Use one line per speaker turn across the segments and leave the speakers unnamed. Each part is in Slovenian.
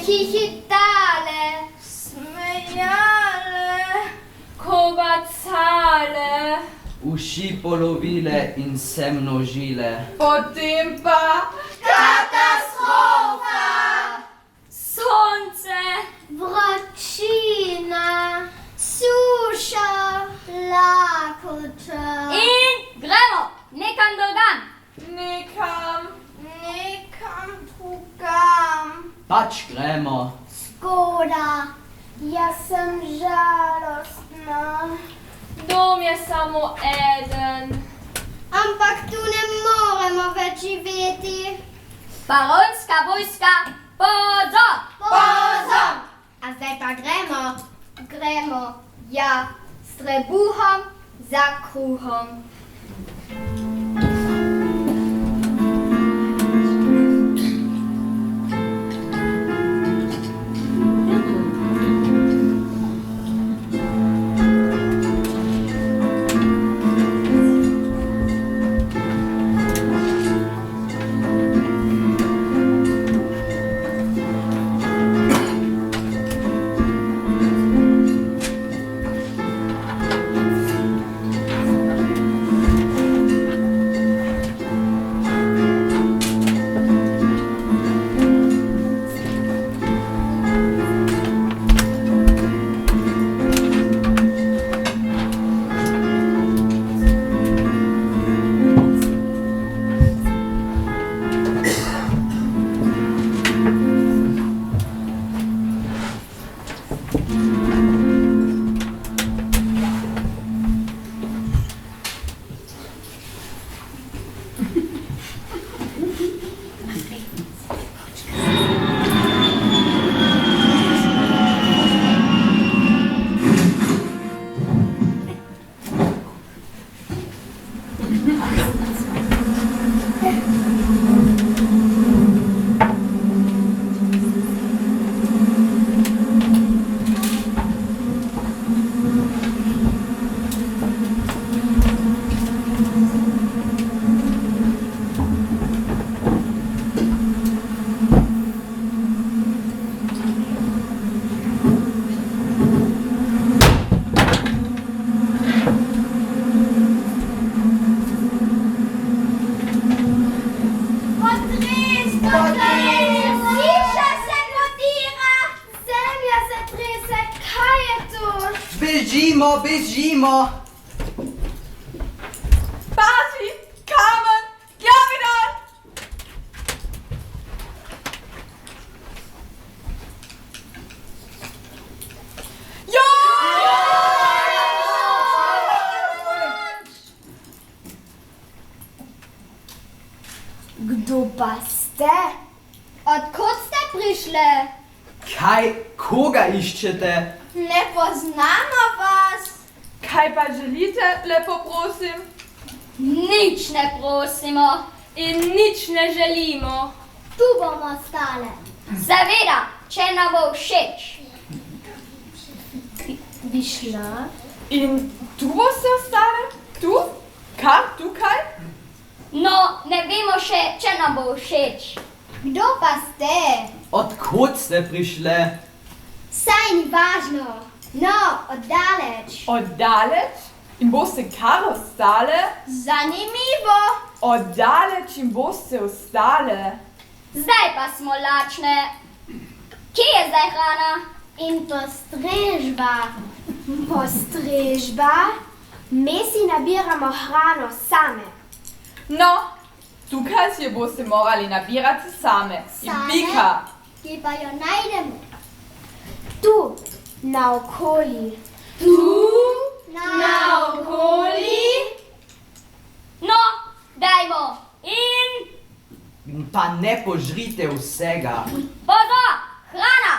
chichitale, smejale,
kogacale,
Uši polovile in se množile.
Potem pa
sonce,
vročina, suša, lakota.
In gremo nekam drugam.
nekam.
Nekam drugam.
Pač gremo.
Škoda, jaz sem žalostna.
dom je samo eden.
Ampak tu ne moremo več živeti.
Baronska vojska, pozor!
Pozor! A zdaj pa gremo. Gremo, ja, s trebuhom za kruhom.
Bežimo!
Pazi, kamen, javi dol! Jo!
Kdo pa ste? Odkud ste prišli?
Kaj, koga iščete?
Ne poznamo vas.
Kaj pa želite, lepo prosim?
Nič ne prosimo
In nič ne želimo.
Tu bomo stale.
Seveda, če nam bo všeč.
Bi šla?
In tu boste ostali? Tu? Kar tukaj?
No, ne vemo še, če nam bo všeč.
Kdo pa ste?
Odkud ste prišli?
Saj ni važno. No, oddaleč.
Oddaleč? In boste kar ostali?
Zanimivo.
Oddaleč in boste ostali.
Zdaj pa smo lačne. Kje je zdaj hrana?
In postrežba. Postrežba? Mi si nabiramo hrano same.
No, tukaj si jo boste morali nabirati same. In
Same?
pika.
Kje pa jo najdemo? Tu, naokoli.
Tu?
Naokoli?
No, dajmo. In
Pa ne požrite vsega.
pozor, hrana.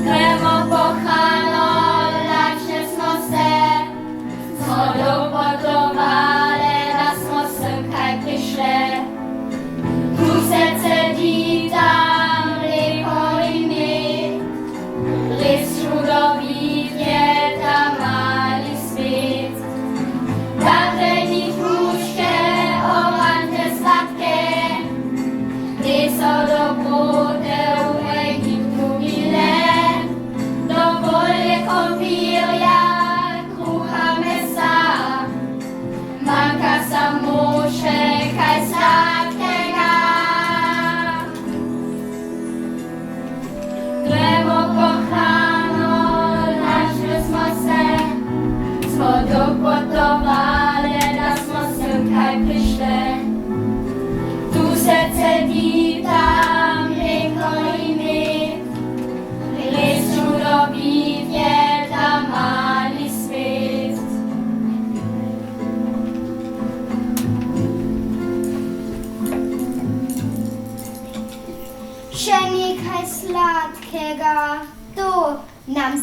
Gremo po hrano, lačne smo se, smo dopotovale, da smo sem kaj prišle. Tu se cedi tam lepo ime, res čudovit je ta mali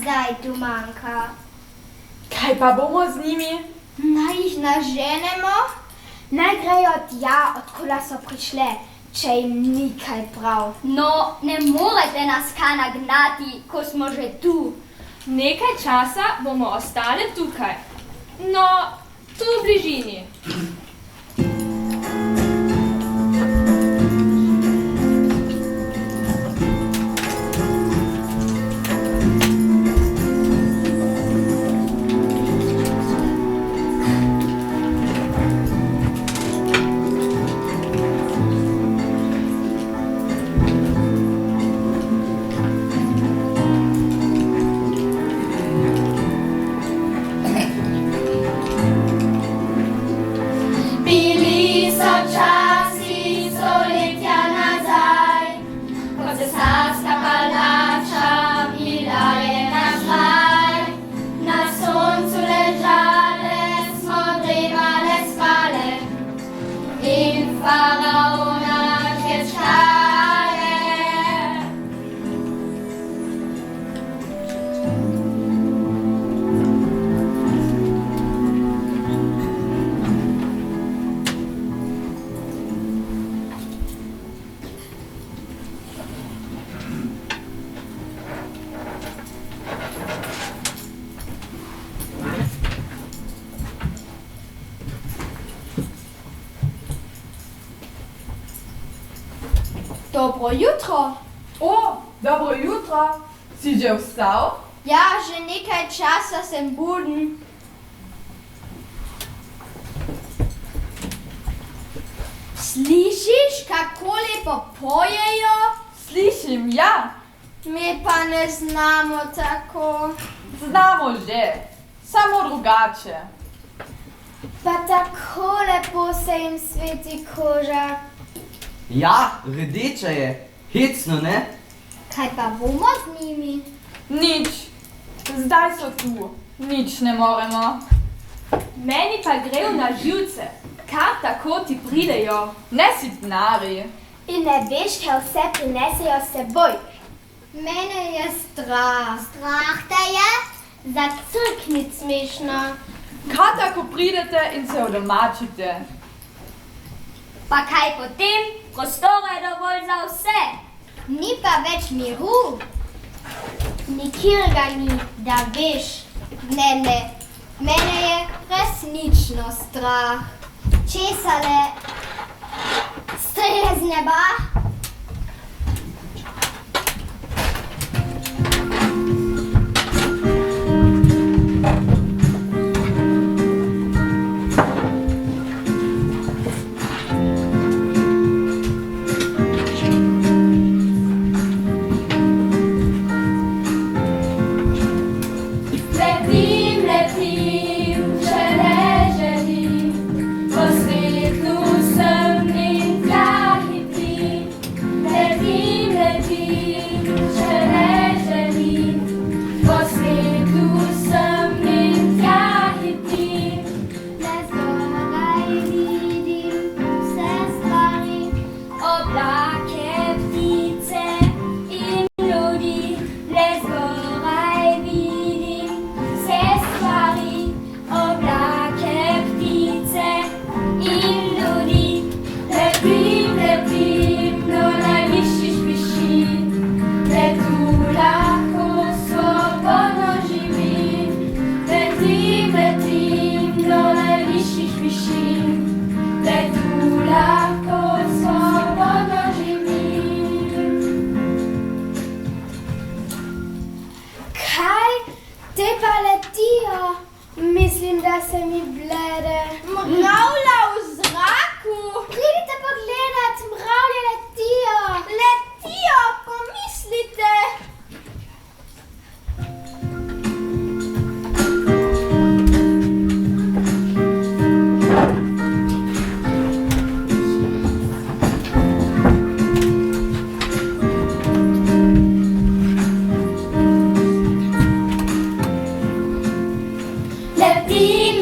zdaj tu manjka.
Kaj pa bomo z njimi?
Naj jih naženemo? Naj grejo tja, odkula so prišle, če jim ni kaj prav.
No, ne morete nas kaj nagnati, ko smo že tu.
Nekaj časa bomo ostali tukaj. No, tu v bližini.
Bili so časi, stoletja nazaj, ko cesarska palača bila je naš raj. Na soncu ležale smo, dremale, spale in faraona čečkale.
Dobro jutro.
O, dobro jutro. Si že vstal?
Ja, že nekaj časa sem buden. Slišiš, kako lepo pojejo?
Slišim, ja.
Mi pa ne znamo tako.
Znamo že. Samo drugače.
Pa tako lepo se jim sveti koža.
Ja, rdeče je. Hecno, ne?
Kaj pa bomo z njimi?
Nič. Zdaj so tu. Nič ne moremo.
Meni pa grejo na živce. Kar tako ti pridejo.
Ne sitnari.
In ne veš, kaj vse prinesejo s seboj. Mene je strah. Strah te je? Za crknic smešno.
Kaj tako pridete in se odomačite?
Pa kaj potem? Prostora je dovolj za vse.
Ni pa več miru. Nikjer ga ni, da veš. Ne. Mene je resnično strah. Česa le? Strele z neba? Mislim, da se mi blede.
Mravlja v zraku.
Pridite pogledat, mravlje letijo.
Letijo, pomislite.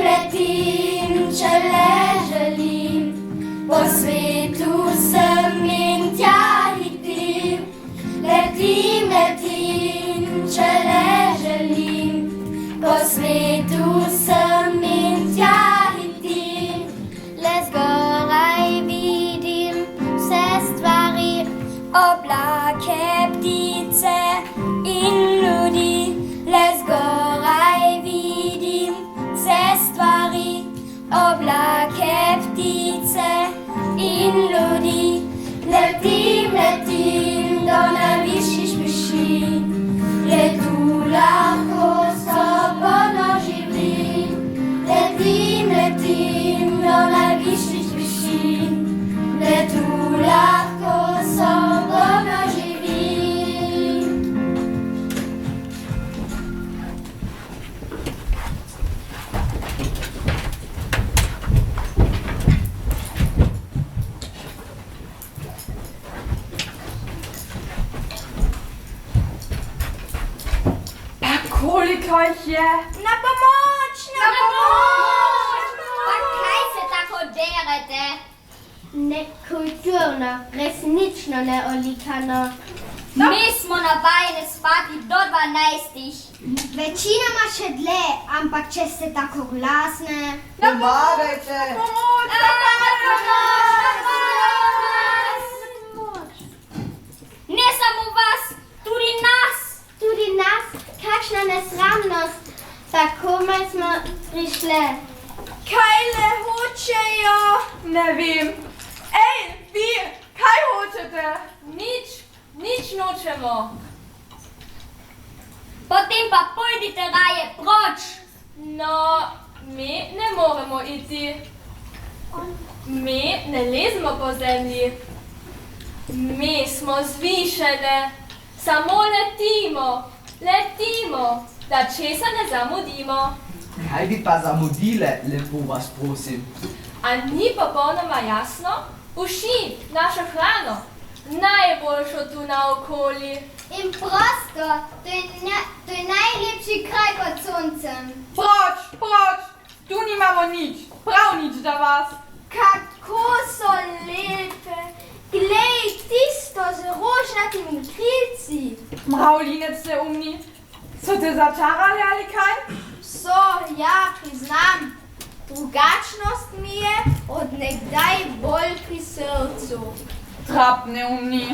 Letim, če le želim, po svetu sem in tja hitim. Letim, če le želim. letu sem in tja hitim, le zgoraj vidim vse stvari, oblake, ptice in ljudi. Le zgoraj vidim vse stvari, oblake, ptice in ljudi. Letim, letim do najvišjih višin, letu lahko svobodno živim. Letim, letim do najvišjih višin, letu lahko svobodno živim.
Koliko jih je?
Na pomoč! Na pomoč!
Pa kaj se tako derete?
Nekulturno, resnično neolikano.
Mi smo navajeni spati do 12.
Večinoma še dlje, ampak če ste tako glasne.
Pomagajte!
Ne samo vas, tudi nas.
Tudi nas, kakšna nesramnost, tako smo prišle.
Kaj le hočejo? Ne vem. Ej, vi, kaj hočete?
Nič nočemo.
Potem pa pojdite raje proč.
No, mi ne moremo iti. Mi ne lezemo po zemlji. Mi smo zvišene. Samo letimo, da česa ne zamudimo.
Kaj bi pa zamudile, lepo vas prosim?
A ni popolnoma jasno? Uši, našo hrano, najboljšo tu naokoli.
In prosto, to je najlepši kraj pod soncem.
Proč, tu nimamo nič, prav nič za vas.
Kako so lepe! Glej, tisto z rožnatimi krilci.
Mravljinec ste umni. So te začarali ali kaj?
So, ja, priznam. Drugačnost mi je od nekdaj bolj pri srcu.
Trap neumni.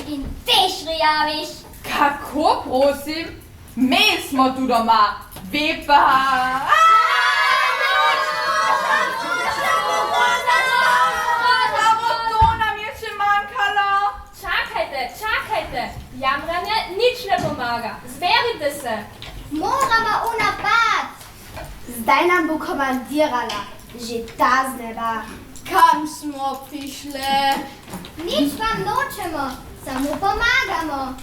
in tež rjaviš.
Kako prosim? Mi smo tu doma. Vi pa... Samo to nam je še manjkalo.
Čakajte. Jamranje nič ne pomaga. Zberite se.
Moramo v napad. Zdaj nam bo komandirala. Že ta z neba.
Kam smo prišle?
Nič vam nočemo, samo pomagamo.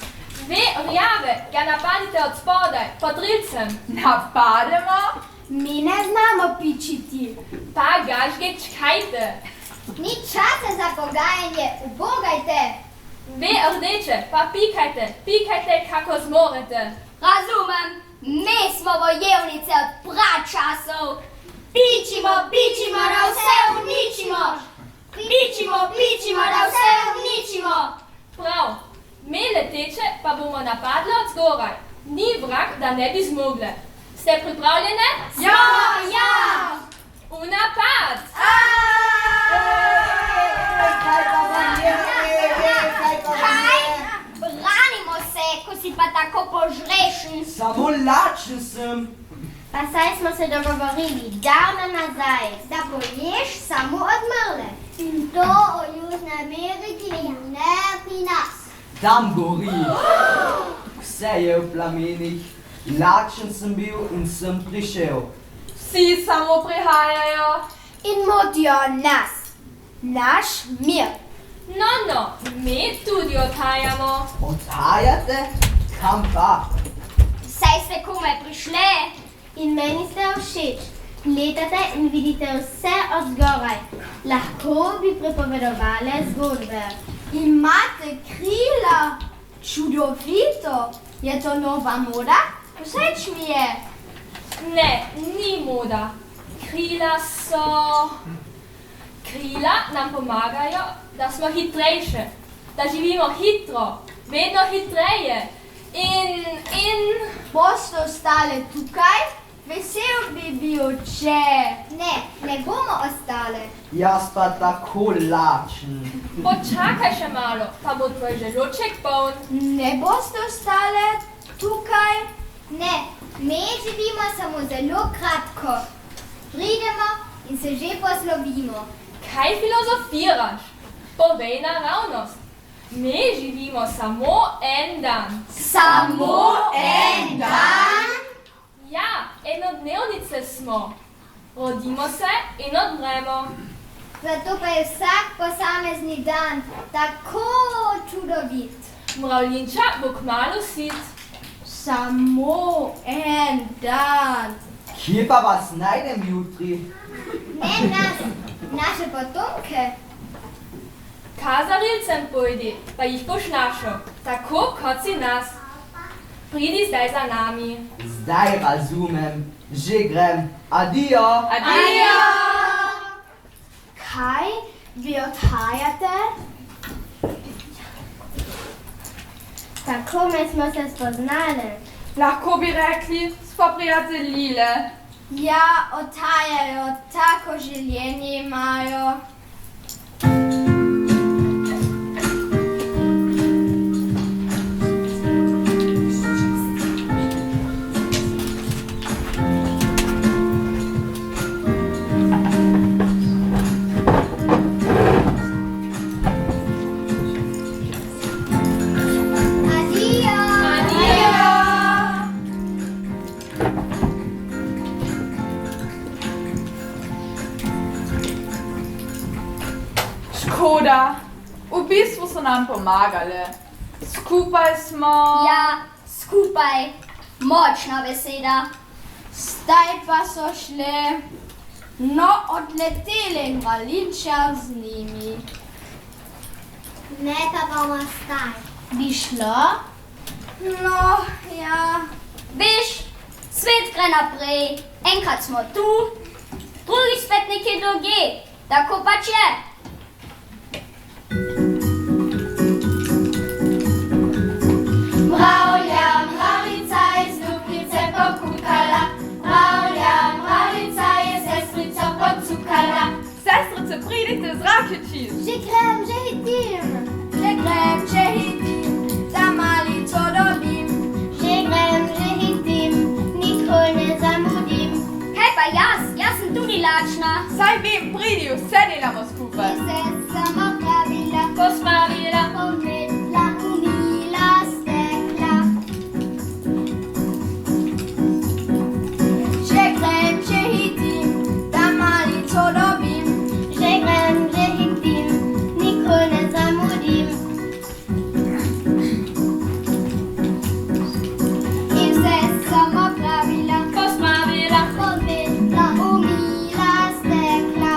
Vi rjave ga napadite od spodaj, pod rilcem.
Napademo?
Mi ne znamo pičiti.
Pa gažge čkajte.
Ni časa za pogajanje, ubogajte.
Vi rdeče, pa pikajte kako zmorete.
Razumem, mi smo bojevnice od pračasov. Pičimo, da vse uničimo. Pičimo, da vse uničimo.
Prav, mi leteče pa bomo napadli od zgoraj. Ni vrag, da ne bi zmogle. Ste pripravljene?
Ja!
V napad!
Kaj? Branimo se, ko si pa tako požrešen.
Samo lačen sem.
Pa saj smo se dogovorili davno nazaj, da poješ samo odmrle. In to o Južni Ameriki in ne pri nas.
Tam gori. Vse je v plamenih. Lačen sem bil in sem prišel.
Vsi samo prihajajo.
In motijo nas. Naš mir.
No, mi tudi odhajamo.
Odhajate? Kam pa?
Saj ste komaj prišli. In meni ste všeč. Letate in vidite vse od zgoraj. Lahko bi pripovedovali zgodbe. Imate krila. Čudovito. Je to nova moda? Všeč mi je.
Ne, ni moda. Krila nam pomagajo, da smo hitrejše, da živimo hitro, vedno hitreje. In...
Boste ostali tukaj? Vesel bi bil, če... Ne bomo ostali.
Jaz pa tako lačen.
Počakaj še malo, pa bo tvoj želoček poln.
Ne boste ostali tukaj? Ne, mi živimo samo zelo kratko. Pridemo in se že poslovimo.
Kaj filozofiraš? Povej naravnost. Mi živimo samo en dan.
Samo en dan?
Ja, enodnevnice smo. Rodimo se in odmremo.
Zato pa je vsak posamezni dan tako čudovit.
Mravljinča bo kmalu sit.
Samo en dan.
Kje pa vas najdem jutri?
Ne nas, naše potomke.
Kazarilcem pojdi, pa jih boš našel, tako kot si nas. Pridi zdaj za nami.
Zdaj razumem. Že grem. Adijo.
Adijo!
Kaj vi odhajate? Tako mi smo se spoznali.
Lahko bi rekli, smo prijateljile.
Ja, odhajajo, tako življenje imajo.
Škoda, v bistvu so nam pomagali. Skupaj smo...
Ja, skupaj. Močna beseda. Zdaj pa so šli. No, odleteli mravljinča z njimi. Ne, pa bomo zdaj. Bi šlo? No, ja.
Veš, svet gre naprej. Enkrat smo tu, drugi spet nekje drugje. Tako pač je.
Mravlja, mravljica je z luknjice pokukala. Mravlja, mravljica je sestrico pocukala. Sestrice, pridite, zrak je čist.
Že grem, že hitim. Za malico dobim. Že grem, že hitim. Nikoli ne zamudim.
Kaj pa jaz sem tudi lačna.
Saj vem, pridi, vse delamo skupaj.
Se sem opravila,
Pospravila,
pomedla, umila, stekla. Že grem, že hitim. Da malico dobim. Že grem, že hitim. Nikoli ne zamudim. In se sem opravila,
pospravila.
pomedla, umila, stekla.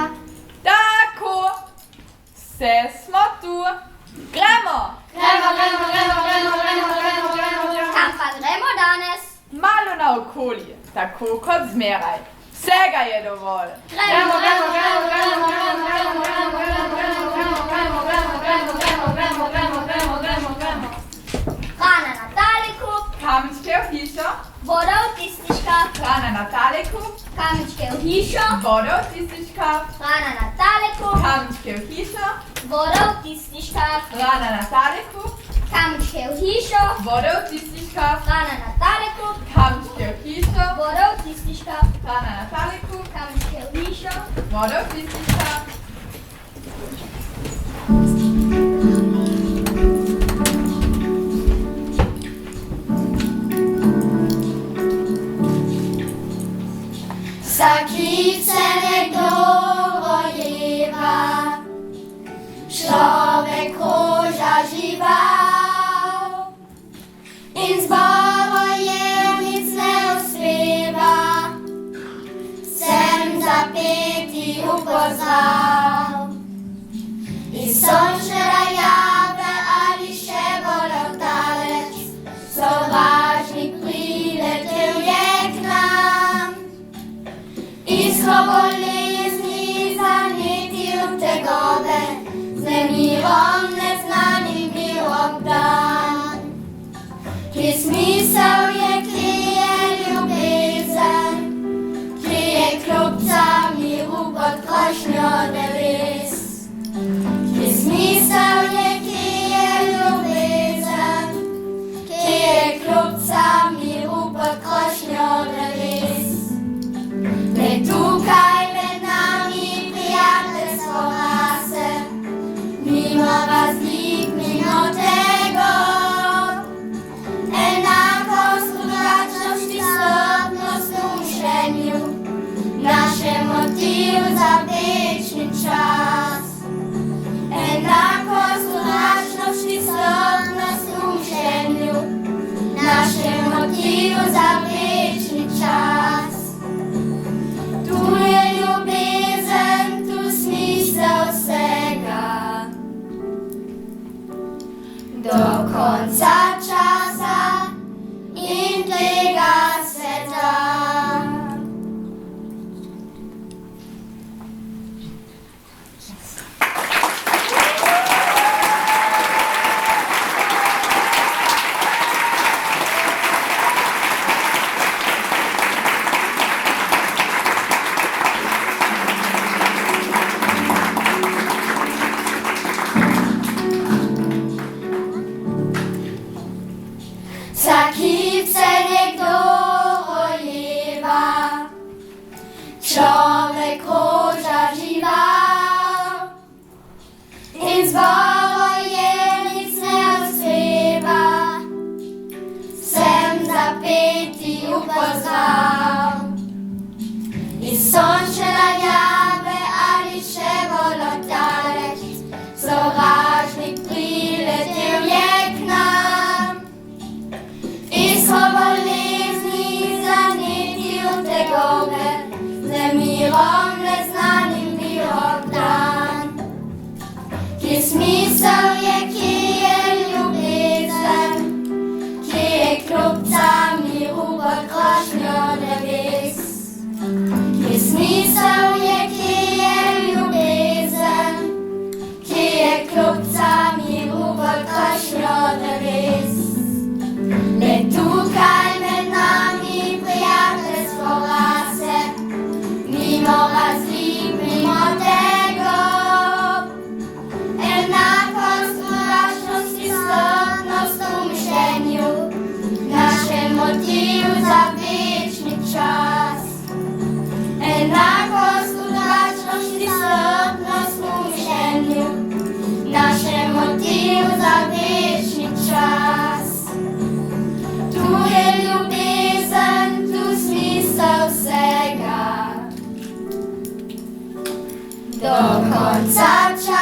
Tako, vse smo tu. Gremo!
Kam pa gremo danes?
Malo naokoli, tako kot zmeraj. Vsega je dovolj.
Hrana na taliku,
Kamičke v hišo,
voda v tistička,
hrana na taleku,
kamičke v hišo,
voda v tistička,
hrana na taliku,
kamičke v hišo,
voda v tistička,
hrana na taleku,
kamičke v hišo,
voda v tistička,
hrana na taliku,
kamičke v hišo,
voda v tistička,
hrana na taleku,
kamičke v hišo.
voda v tistička.
Vsakič se nekdo rojeva,
trwał. I sonce rajave, ali še volotavec, sovažnik priletel je k nam. Iskro bolezni zanetil tegobe, z nemirom neznanim bil obdan. Ki smisel je, ki je ljubezen, ki je klopca miru pod krošnjo nebes. Ki smisel je, ki je ljubezen, ki je klopca miru pod krošnjo nebes. Le tukaj med nami prijateljstvo rase, mimo razlik, mimo tegob. Enakost, drugačnost, istotnost v mišljenju, naše motiv za večni čas. Enakost, drugačnost, istotnost v mišljenju, naše motiv za večni čas. Tu je ljubezen, tu smisel vsega. Do konca časa in tega sveta. Vsakip se nekdo rojeva, človek roža žival. In zborojenic ne uspeva, sem zapeti v pozdrav. Iz sončne rajave ali še volotavec, sovražnik priletel je k nam. Iskro bolezni zanetil tegobe, z nemirom neznanim bil obdan. Ki smisel je, ki je ljubezen, ki je klopca miru pod krošnjo nebes. Ki smisel je, ki je ljubezen, ki je klopca miru pod krošnjo nebes. Le tukaj med nami prijateljstvo rase, mimo razlik, mimo tegob. Enakost, drugačnost, istotnost v mišljenju, naše motiv za večni čas. Enakost, drugačnost, istotnost v mišljenju, naše motiv za večni čas. Tu je ljubezen, tu smisel vsega. Do konca časa.